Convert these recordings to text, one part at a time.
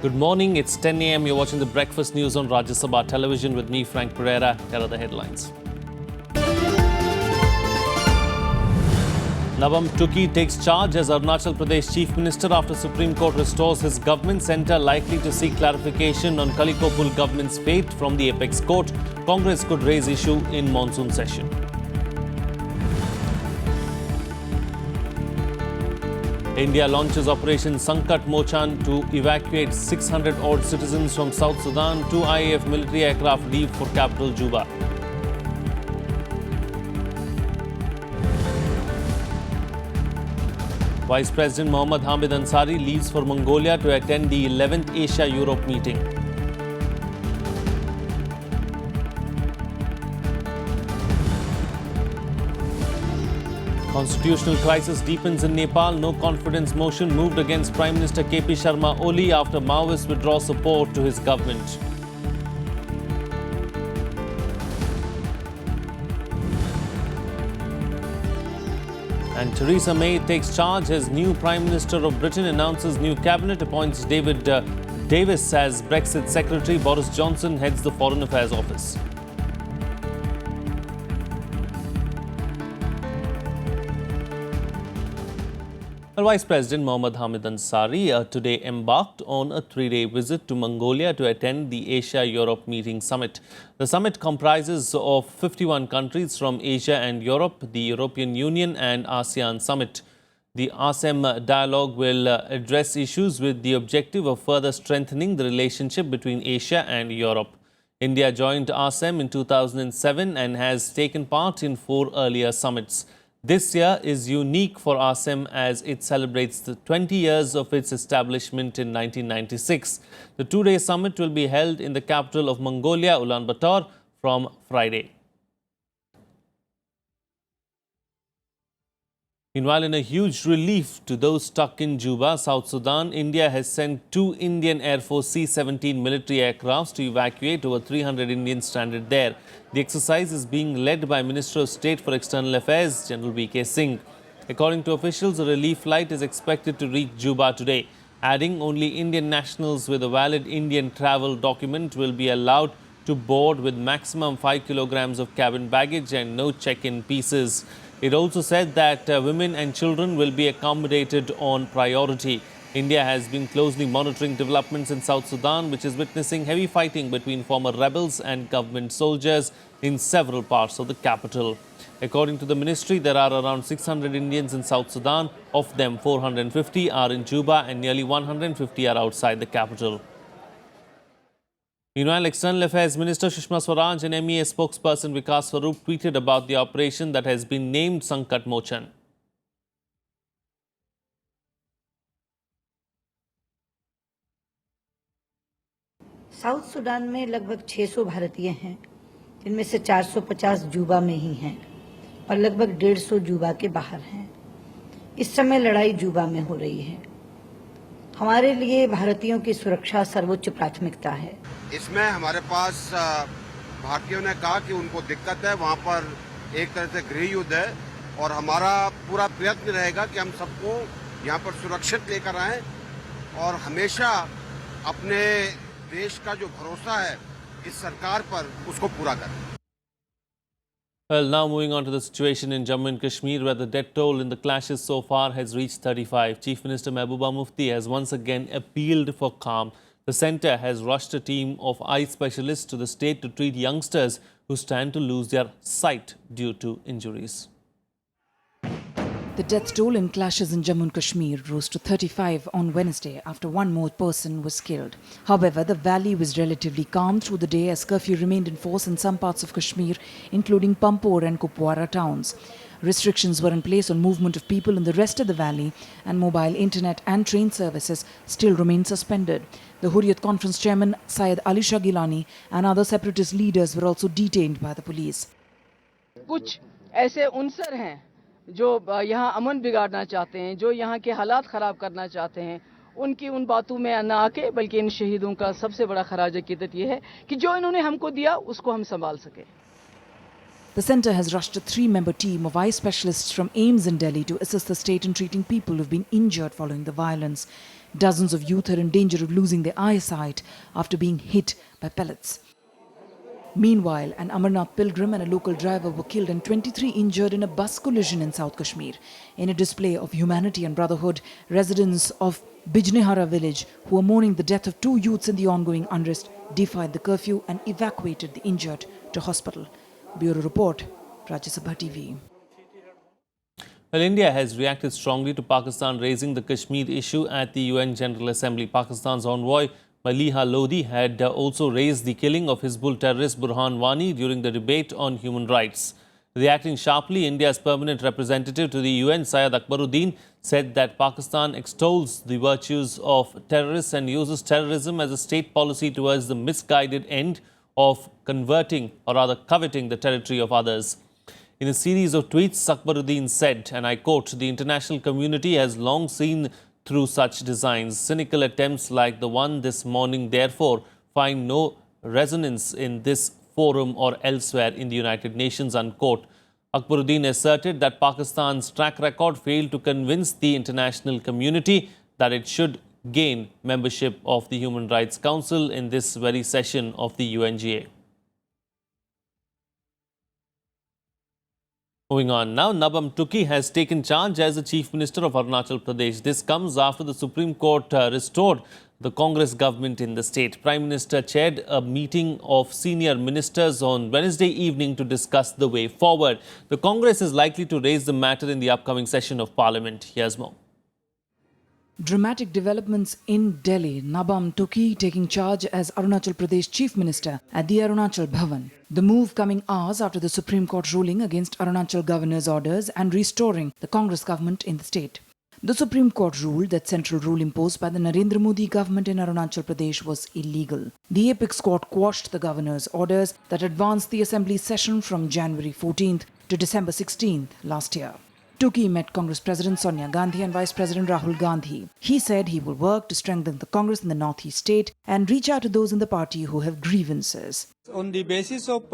Good morning, it's 10 a.m. You're watching the breakfast news on Rajya Sabha television with me, Frank Pereira. Here are the headlines. Nabam Tuki takes charge as Arunachal Pradesh Chief Minister after Supreme Court restores his government. Centre likely to seek clarification on Kalikopul government's fate from the apex court. Congress could raise issue in monsoon session. India launches Operation Sankat Mochan to evacuate 600-odd citizens from South Sudan. 2 IAF military aircraft leave for capital Juba. Vice President Mohammad Hamid Ansari leaves for Mongolia to attend the 11th Asia-Europe meeting. Constitutional crisis deepens in Nepal. No confidence motion moved against Prime Minister KP Sharma Oli after Maoists withdraw support to his government. And Theresa May takes charge as new Prime Minister of Britain, announces new cabinet, appoints David Davis as Brexit Secretary. Boris Johnson heads the Foreign Affairs Office. Well, Vice President Mohammad Hamid Ansari today embarked on a 3-day visit to Mongolia to attend the Asia-Europe Meeting Summit. The summit comprises of 51 countries from Asia and Europe, the European Union and ASEAN Summit. The ASEM dialogue will address issues with the objective of further strengthening the relationship between Asia and Europe. India joined ASEM in 2007 and has taken part in 4 earlier summits. This year is unique for ASEM as it celebrates the 20 years of its establishment in 1996. The 2-day summit will be held in the capital of Mongolia, Ulaanbaatar, from Friday. Meanwhile, in a huge relief to those stuck in Juba, South Sudan, India has sent 2 Indian Air Force C-17 military aircrafts to evacuate over 300 Indians stranded there. The exercise is being led by Minister of State for External Affairs, General V.K. Singh. According to officials, a relief flight is expected to reach Juba today. Adding, only Indian nationals with a valid Indian travel document will be allowed to board with maximum 5 kilograms of cabin baggage and no check-in pieces. It also said that women and children will be accommodated on priority. India has been closely monitoring developments in South Sudan, which is witnessing heavy fighting between former rebels and government soldiers in several parts of the capital. According to the ministry, there are around 600 Indians in South Sudan. Of them, 450 are in Juba and nearly 150 are outside the capital. Meanwhile, External Affairs Minister Sushma Swaraj and MEA spokesperson Vikas Swarup tweeted about the operation that has been named Sankat Mochan. South Sudan में लगभग 600 भारतीय हैं, जिनमें से 450 जुबा में ही हैं और लगभग 150 जुबा के बाहर हैं। इस समय लड़ाई जुबा में हो रही है। हमारे लिए भारतीयों की सुरक्षा सर्वोच्च प्राथमिकता है। इसमें हमारे पास भारतीयों ने कहा कि उनको दिक्कत है, वहाँ पर एक तरह से गृह युद्ध है और हमारा पूरा प्रयत्न रहेगा कि हम सबको यहाँ पर सुरक्षित लेकर आएं और हमेशा अपने देश का जो भरोसा है इस सरकार पर उसको पूरा करें। Well, now moving on to the situation in Jammu and Kashmir, where the death toll in the clashes so far has reached 35. Chief Minister Mehbooba Mufti has once again appealed for calm. The centre has rushed a team of eye specialists to the state to treat youngsters who stand to lose their sight due to injuries. The death toll in clashes in Jammu and Kashmir rose to 35 on Wednesday after one more person was killed. However, the valley was relatively calm through the day as curfew remained in force in some parts of Kashmir, including Pampore and Kupwara towns. Restrictions were in place on movement of people in the rest of the valley, and mobile internet and train services still remain suspended. The Hurriyat Conference chairman Syed Ali Shah Gilani and other separatist leaders were also detained by the police. कुछ ऐसे उनसर हैं जो यहाँ अमन बिगाड़ना चाहते हैं, जो यहाँ के हालात ख़राब करना चाहते हैं, उनकी उन बातों में न आके बल्कि इन शहीदों का सबसे बड़ा खराज अकीदत ये है कि जो इन्होंने हमको दिया उसको हम संभाल सके। The centre has rushed a 3-member team of eye specialists from AIIMS in Delhi to assist the state in treating people who've been injured following the violence. Dozens of youth are in danger of losing their eyesight after being hit by pellets. Meanwhile, an Amarnath pilgrim and a local driver were killed and 23 injured in a bus collision in South Kashmir. In a display of humanity and brotherhood, residents of Bijnehara village, who were mourning the death of 2 youths in the ongoing unrest, defied the curfew and evacuated the injured to hospital. Bureau Report, Rajya Sabha TV. Well, India has reacted strongly to Pakistan raising the Kashmir issue at the UN General Assembly. Pakistan's envoy Maliha Lodi had also raised the killing of Hizbul terrorist Burhan Wani during the debate on human rights. Reacting sharply, India's permanent representative to the UN, Syed Akbaruddin, said that Pakistan extols the virtues of terrorists and uses terrorism as a state policy towards the misguided end of converting or rather coveting the territory of others. In a series of tweets, Akbaruddin said, and I quote, "The international community has long seen through such designs. Cynical attempts like the one this morning, therefore, find no resonance in this forum or elsewhere in the United Nations," unquote. Akbaruddin asserted that Pakistan's track record failed to convince the international community that it should gain membership of the Human Rights Council in this very session of the UNGA. Moving on now, Nabam Tuki has taken charge as the Chief Minister of Arunachal Pradesh. This comes after the Supreme Court restored the Congress government in the state. Prime Minister chaired a meeting of senior ministers on Wednesday evening to discuss the way forward. The Congress is likely to raise the matter in the upcoming session of Parliament. Here's more. Dramatic developments in Delhi. Nabam Tuki taking charge as Arunachal Pradesh Chief Minister at the Arunachal Bhavan. The move coming hours after the Supreme Court ruling against Arunachal Governor's orders and restoring the Congress government in the state. The Supreme Court ruled that central rule imposed by the Narendra Modi government in Arunachal Pradesh was illegal. The apex court quashed the governor's orders that advanced the assembly session from January 14th to December 16th last year. Tuki met Congress President Sonia Gandhi and Vice President Rahul Gandhi. He said he will work to strengthen the Congress in the Northeast state and reach out to those in the party who have grievances. On the basis of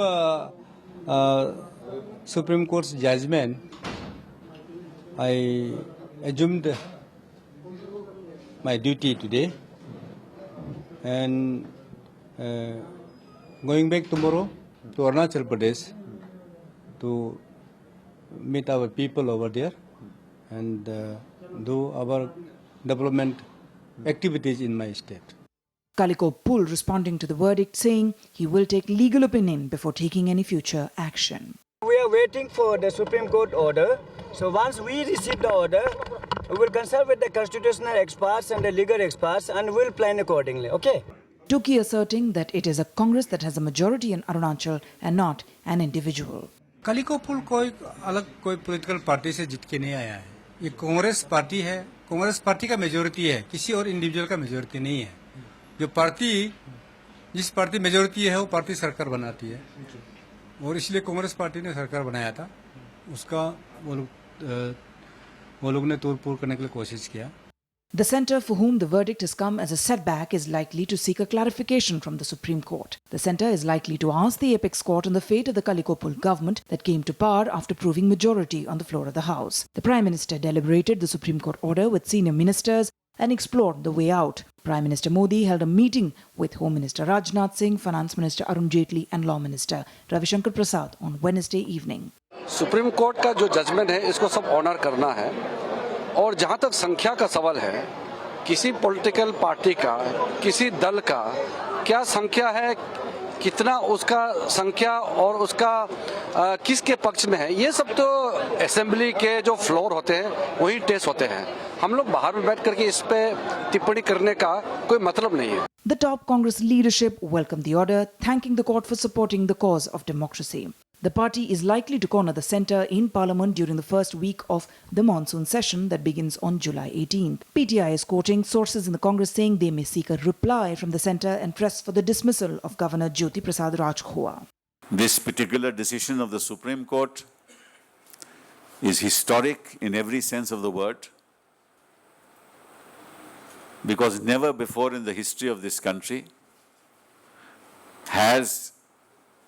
Supreme Court's judgment, I assumed my duty today and going back tomorrow to Arunachal Pradesh to meet our people over there and do our development activities in my state. Kaliko Pul responding to the verdict saying he will take legal opinion before taking any future action. We are waiting for the Supreme Court order. So once we receive the order, we will consult with the constitutional experts and the legal experts and we'll plan accordingly, okay? Tuki asserting that it is a Congress that has a majority in Arunachal and not an individual. कालिको पुल कोई अलग कोई political party से जीत के नहीं आया है। ये Congress party है, कांग्रेस पार्टी का मेजॉरिटी है, किसी और इंडिविजुअल का मेजॉरिटी नहीं है। जो पार्टी जिस पार्टी मेजॉरिटी है वो पार्टी सरकार बनाती है और इसलिए कांग्रेस पार्टी ने सरकार बनाया था। उसका वो लोग ने तोड़-फोड़ करने के लिए कोशिश किया। The centre for whom the verdict has come as a setback is likely to seek a clarification from the Supreme Court. The centre is likely to ask the apex court on the fate of the Kalikopul government that came to power after proving majority on the floor of the House. The Prime Minister deliberated the Supreme Court order with senior ministers and explored the way out. Prime Minister Modi held a meeting with Home Minister Rajnath Singh, Finance Minister Arun Jaitley and Law Minister Ravi Shankar Prasad on Wednesday evening. Supreme court का जो judgement है इसको सब honour करना है और जहां तक संख्या का सवाल है किसी पॉलिटिकल पार्टी का किसी दल का क्या संख्या है कितना उसका संख्या और उसका किसके पक्ष में है ये सब तो असेंबली के जो फ्लोर होते हैं वही टेस्ट होते हैं हम लोग बाहर में बैठ करके इस पे टिप्पणी करने का कोई मतलब नहीं है. The top Congress leadership welcomed the order, thanking the court for supporting the cause of democracy. The party is likely to corner the centre in Parliament during the first week of the monsoon session that begins on July 18th. PTI is quoting sources in the Congress saying they may seek a reply from the centre and press for the dismissal of Governor Jyoti Prasad Rajkhua. This particular decision of the Supreme Court is historic in every sense of the word, because never before in the history of this country has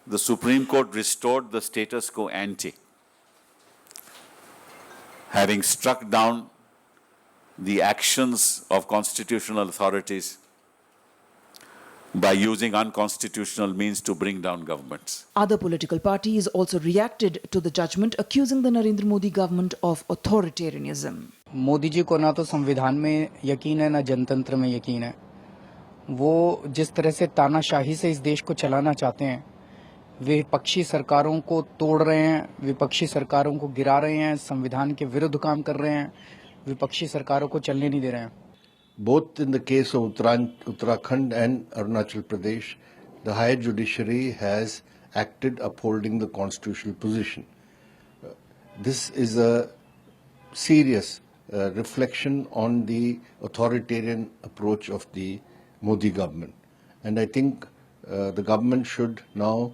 the Supreme Court restored the status quo ante, having struck down the actions of constitutional authorities by using unconstitutional means to bring down governments. Other political parties also reacted to the judgment, accusing the Narendra Modi government of authoritarianism. Modi ji को ना तो संविधान में यकीन है ना जनतंत्र में यकीन है। वो जिस तरह से तानाशाही से इस देश को चलाना चाहते हैं, विपक्षी सरकारों को तोड़ रहे हैं, विपक्षी सरकारों को गिरा रहे हैं, संविधान के विरुद्ध काम कर रहे हैं, विपक्षी सरकारों को चलने नहीं दे रहे हैं। Both in the case of Uttarakhand and Arunachal Pradesh, the higher judiciary has acted upholding the constitutional position. This is a serious reflection on the authoritarian approach of the Modi government. And I think the government should now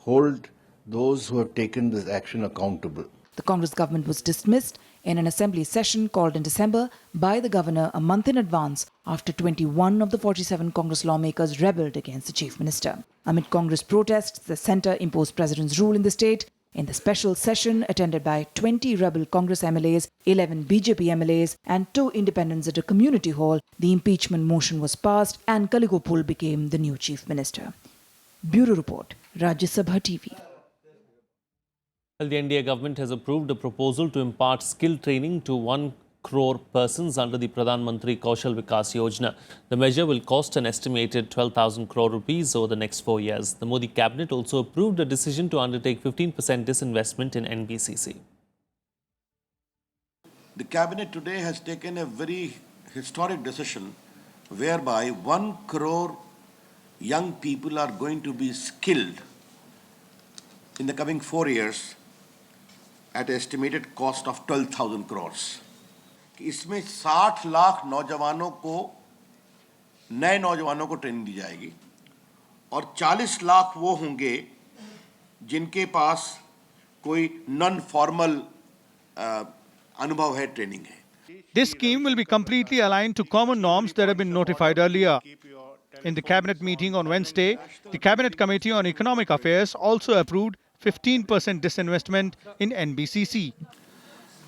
hold those who have taken this action accountable. The Congress government was dismissed in an assembly session called in December by the governor a month in advance after 21 of the 47 Congress lawmakers rebelled against the chief minister. Amid Congress protests, the centre imposed president's rule in the state. In the special session attended by 20 rebel Congress MLAs, 11 BJP MLAs and 2 independents at a community hall, the impeachment motion was passed and Kaligopul became the new chief minister. Bureau Report, Rajya Sabha TV. Well, the NDA government has approved a proposal to impart skill training to 1 crore persons under the Pradhan Mantri Kaushal Vikas Yojana. The measure will cost an estimated 12,000 crore rupees over the next 4 years. The Modi cabinet also approved a decision to undertake 15% disinvestment in NBCC. The cabinet today has taken a very historic decision whereby 1 crore young people are going to be skilled in the coming 4 years at an estimated cost of 12,000 crores. इसमें 60 लाख नौजवानों को, नए नौजवानों को training दी जाएगी और 40 लाख वो होंगे जिनके पास कोई नॉन फॉर्मल अनुभव है, ट्रेनिंग है. This scheme will be completely aligned to common norms that have been notified earlier. In the cabinet meeting on Wednesday, the Cabinet Committee on Economic Affairs also approved 15% disinvestment in NBCC.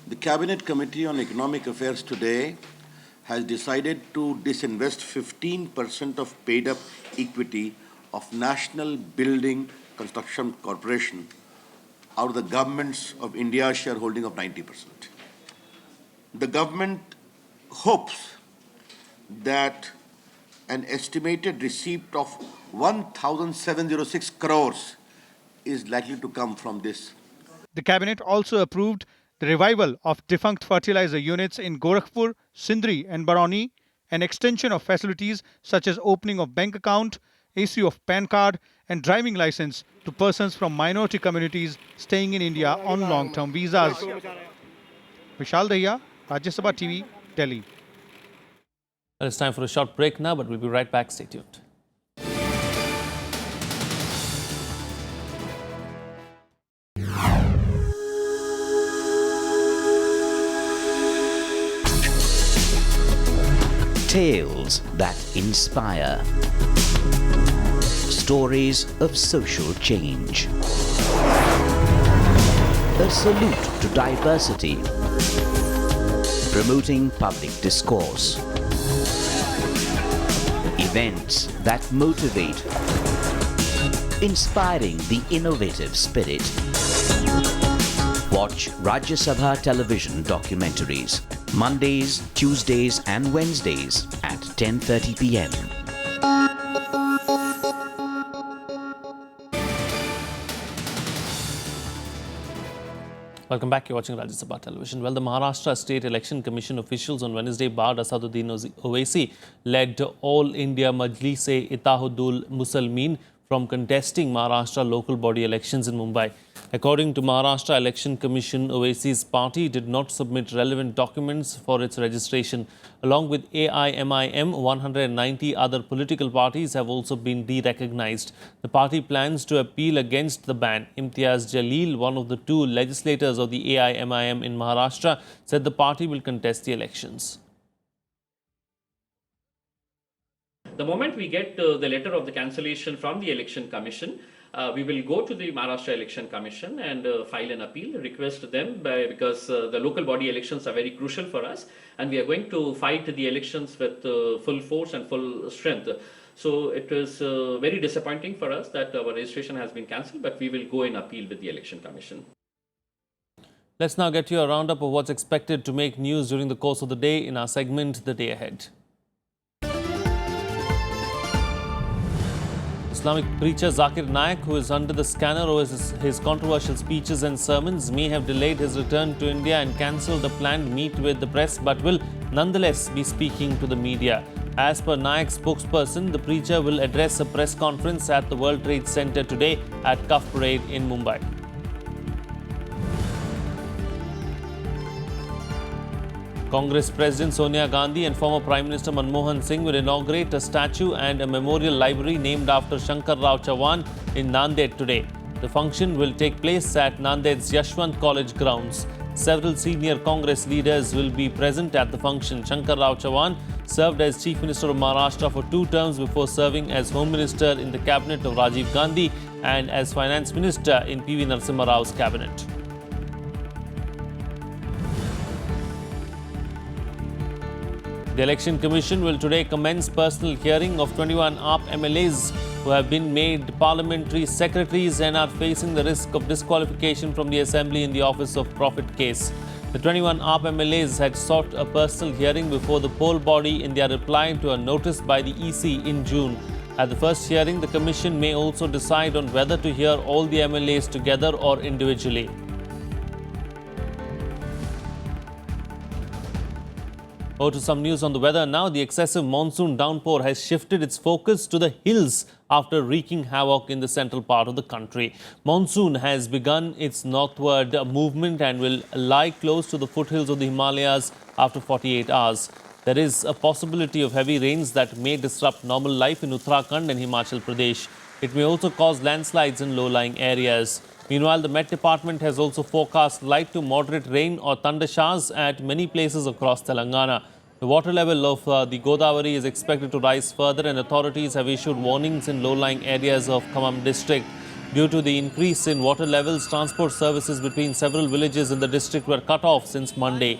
The Cabinet Committee on Economic Affairs today has decided to disinvest 15% of paid-up equity of National Building Construction Corporation out of the governments of India's shareholding of 90%. The government hopes that an estimated receipt of 1,706 crores is likely to come from this. The cabinet also approved the revival of defunct fertilizer units in Gorakhpur, Sindri and Barauni, an extension of facilities such as opening of bank account, issue of PAN card and driving license to persons from minority communities staying in India on long-term visas. Vishal Dahiya, Rajya Sabha TV, Delhi. Well, it's time for a short break now, but we'll be right back. Stay tuned. Tales that inspire. Stories of social change. A salute to diversity. Promoting public discourse. Events that motivate. Inspiring the innovative spirit. Watch Rajya Sabha television documentaries. Mondays, Tuesdays and Wednesdays at 10:30 p.m. Welcome back. You're watching Rajya Sabha Television. Well, the Maharashtra State Election Commission officials on Wednesday barred Asaduddin Owaisis led All India Majlis-e-Ittehadul Muslimin from contesting Maharashtra local body elections in Mumbai. According to Maharashtra Election Commission, Owaisis' party did not submit relevant documents for its registration. Along with AIMIM, 190 other political parties have also been de-recognized. The party plans to appeal against the ban. Imtiaz Jalil, one of the 2 legislators of the AIMIM in Maharashtra, said the party will contest the elections. The moment we get the letter of the cancellation from the Election Commission, we will go to the Maharashtra Election Commission and file an appeal, request them because the local body elections are very crucial for us, and we are going to fight the elections with full force and full strength. So it is very disappointing for us that our registration has been cancelled, but we will go in appeal with the Election Commission. Let's now get you a roundup of what's expected to make news during the course of the day in our segment, The Day Ahead. Islamic preacher Zakir Naik, who is under the scanner over his controversial speeches and sermons, may have delayed his return to India and cancelled a planned meet with the press, but will nonetheless be speaking to the media. As per Naik's spokesperson, the preacher will address a press conference at the World Trade Center today at Cuff Parade in Mumbai. Congress President Sonia Gandhi and former Prime Minister Manmohan Singh will inaugurate a statue and a memorial library named after Shankar Rao Chavan in Nanded today. The function will take place at Nanded's Yashwant College grounds. Several senior Congress leaders will be present at the function. Shankar Rao Chavan served as Chief Minister of Maharashtra for 2 terms before serving as Home Minister in the cabinet of Rajiv Gandhi and as Finance Minister in P.V. Narasimha Rao's cabinet. The Election Commission will today commence personal hearing of 21 AAP MLAs who have been made parliamentary secretaries and are facing the risk of disqualification from the Assembly in the Office of Profit case. The 21 AAP MLAs had sought a personal hearing before the poll body in their reply to a notice by the EC in June. At the first hearing, the Commission may also decide on whether to hear all the MLAs together or individually. To some news on the weather now. The excessive monsoon downpour has shifted its focus to the hills after wreaking havoc in the central part of the country. Monsoon has begun its northward movement and will lie close to the foothills of the Himalayas after 48 hours. There is a possibility of heavy rains that may disrupt normal life in Uttarakhand and Himachal Pradesh. It may also cause landslides in low-lying areas. Meanwhile, the Met Department has also forecast light to moderate rain or thunder showers at many places across Telangana. The water level of the Godavari is expected to rise further, and authorities have issued warnings in low-lying areas of Khammam district. Due to the increase in water levels, transport services between several villages in the district were cut off since Monday.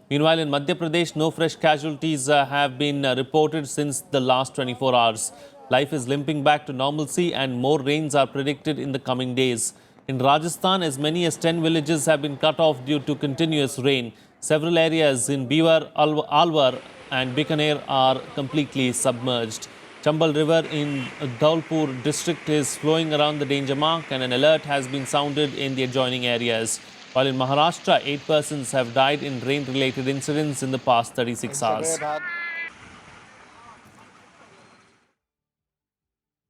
Meanwhile, in Madhya Pradesh, no fresh casualties have been reported since the last 24 hours. Life is limping back to normalcy and more rains are predicted in the coming days. In Rajasthan, as many as 10 villages have been cut off due to continuous rain. Several areas in Biwar, Alwar and Bikaner are completely submerged. Chambal River in Dhaulpur district is flowing around the danger mark and an alert has been sounded in the adjoining areas. While in Maharashtra, 8 persons have died in rain-related incidents in the past 36 hours.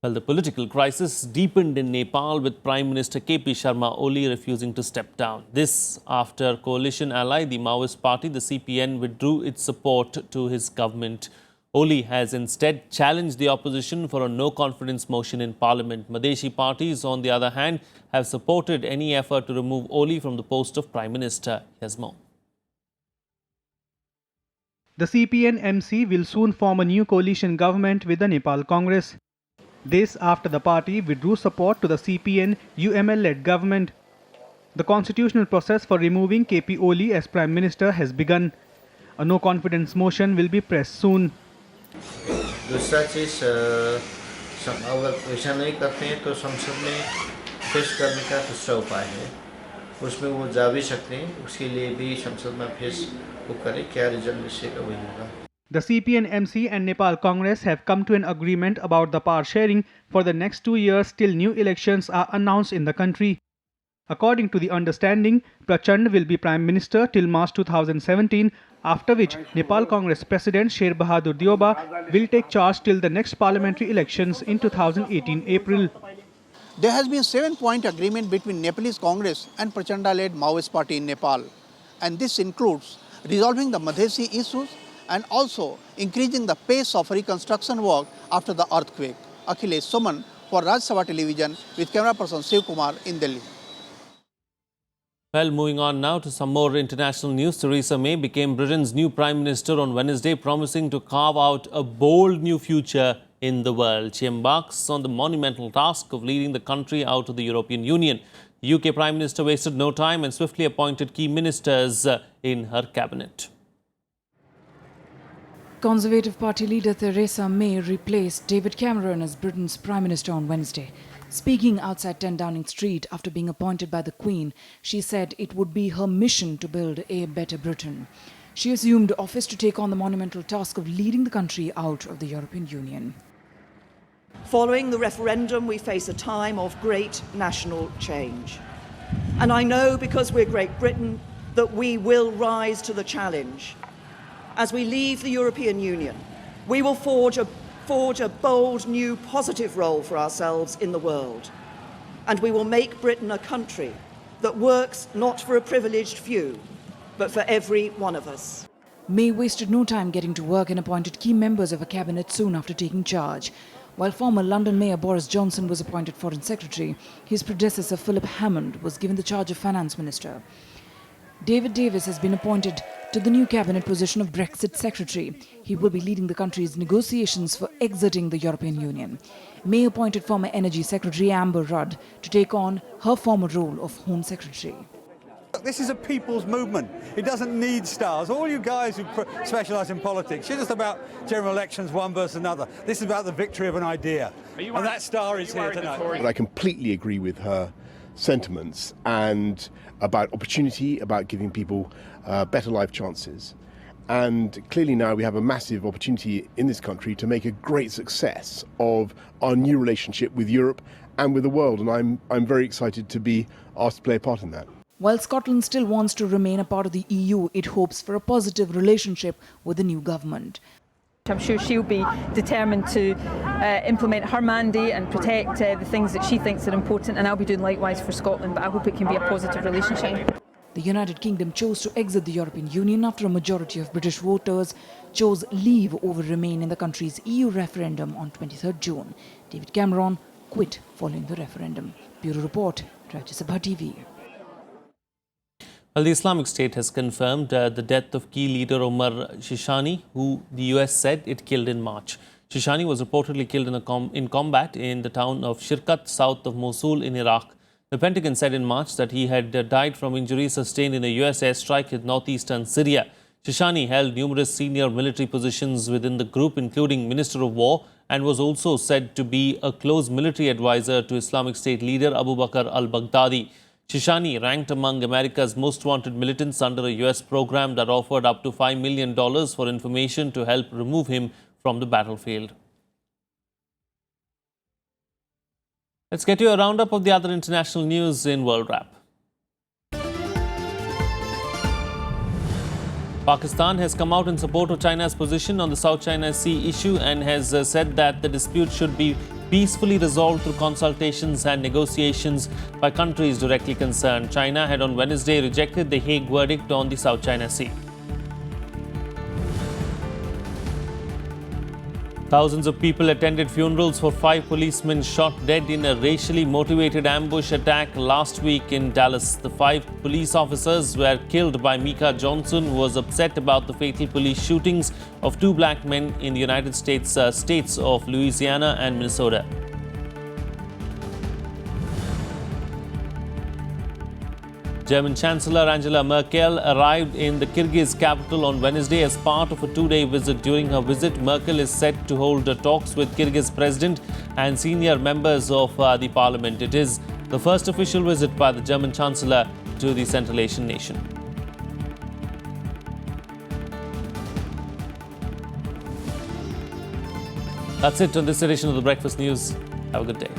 Well, the political crisis deepened in Nepal with Prime Minister KP Sharma Oli refusing to step down. This after coalition ally, the Maoist party, the CPN, withdrew its support to his government. Oli has instead challenged the opposition for a no-confidence motion in parliament. Madheshi parties, on the other hand, have supported any effort to remove Oli from the post of Prime Minister. Here's more. The CPN-MC will soon form a new coalition government with the Nepal Congress. This after the party withdrew support to the CPN-UML-led government. The constitutional process for removing KP Oli as Prime Minister has begun. A no-confidence motion will be pressed soon. दूसरा चीज़ अगर वैसा नहीं करते हैं तो संसद में पेश करने का दूसरा उपाय है, उसमें वो जा भी सकते हैं, उसके लिए भी संसद में पेश वो करें, क्या रिजल्ट निकलेगा वही होगा. The CPN-MC and Nepal Congress have come to an agreement about the power sharing for the next 2 years till new elections are announced in the country. According to the understanding, Prachand will be Prime Minister till March 2017, after which Nepal Congress President Sher Bahadur Dioba will take charge till the next parliamentary elections in 2018 April. There has been a 7-point agreement between Nepalese Congress and Prachanda-led Maoist party in Nepal, and this includes resolving the Madheshi issues and also increasing the pace of reconstruction work after the earthquake. Akhilesh Suman for Rajya Sabha Television with camera person Shiv Kumar in Delhi. Well, moving on now to some more international news. Theresa May became Britain's new Prime Minister on Wednesday, promising to carve out a bold new future in the world. She embarks on the monumental task of leading the country out of the European Union. The UK Prime Minister wasted no time and swiftly appointed key ministers in her cabinet. Conservative Party leader Theresa May replaced David Cameron as Britain's Prime Minister on Wednesday. Speaking outside 10 Downing Street after being appointed by the Queen, she said it would be her mission to build a better Britain. She assumed office to take on the monumental task of leading the country out of the European Union. Following the referendum, we face a time of great national change. And I know, because we're Great Britain, that we will rise to the challenge. As we leave the European Union, we will forge a bold, new, positive role for ourselves in the world. And we will make Britain a country that works not for a privileged few, but for every one of us. May wasted no time getting to work and appointed key members of her cabinet soon after taking charge. While former London Mayor Boris Johnson was appointed Foreign Secretary, his predecessor Philip Hammond was given the charge of Finance Minister. David Davis has been appointed to the new cabinet position of Brexit Secretary. He will be leading the country's negotiations for exiting the European Union. May appointed former Energy Secretary Amber Rudd to take on her former role of Home Secretary. This is a people's movement. It doesn't need stars. All you guys who specialise in politics, you're just about general elections, one versus another. This is about the victory of an idea. And that star is here tonight. But I completely agree with her sentiments and about opportunity, about giving people better life chances. And clearly now we have a massive opportunity in this country to make a great success of our new relationship with Europe and with the world. And I'm very excited to be asked to play a part in that. While Scotland still wants to remain a part of the EU, it hopes for a positive relationship with the new government. I'm sure she'll be determined to implement her mandate and protect the things that she thinks are important, and I'll be doing likewise for Scotland, but I hope it can be a positive relationship. The United Kingdom chose to exit the European Union after a majority of British voters chose leave over remain in the country's EU referendum on 23rd June. David Cameron quit following the referendum. Bureau Report, Rajya Sabha TV. Well, the Islamic State has confirmed the death of key leader Omar Shishani, who the US said it killed in March. Shishani was reportedly killed in combat in the town of Shirkat, south of Mosul in Iraq. The Pentagon said in March that he had died from injuries sustained in a US airstrike in northeastern Syria. Shishani held numerous senior military positions within the group, including Minister of War, and was also said to be a close military advisor to Islamic State leader Abu Bakr al-Baghdadi. Shishani ranked among America's most wanted militants under a US program that offered up to $5 million for information to help remove him from the battlefield. Let's get you a roundup of the other international news in World Wrap. Pakistan has come out in support of China's position on the South China Sea issue and has said that the dispute should be peacefully resolved through consultations and negotiations by countries directly concerned. China had on Wednesday rejected the Hague verdict on the South China Sea. Thousands of people attended funerals for 5 policemen shot dead in a racially motivated ambush attack last week in Dallas. The 5 police officers were killed by Micah Johnson, who was upset about the fatal police shootings of 2 black men in the United States states of Louisiana and Minnesota. German Chancellor Angela Merkel arrived in the Kyrgyz capital on Wednesday as part of a 2-day visit. During her visit, Merkel is set to hold talks with Kyrgyz President and senior members of the parliament. It is the first official visit by the German Chancellor to the Central Asian nation. That's it on this edition of the Breakfast News. Have a good day.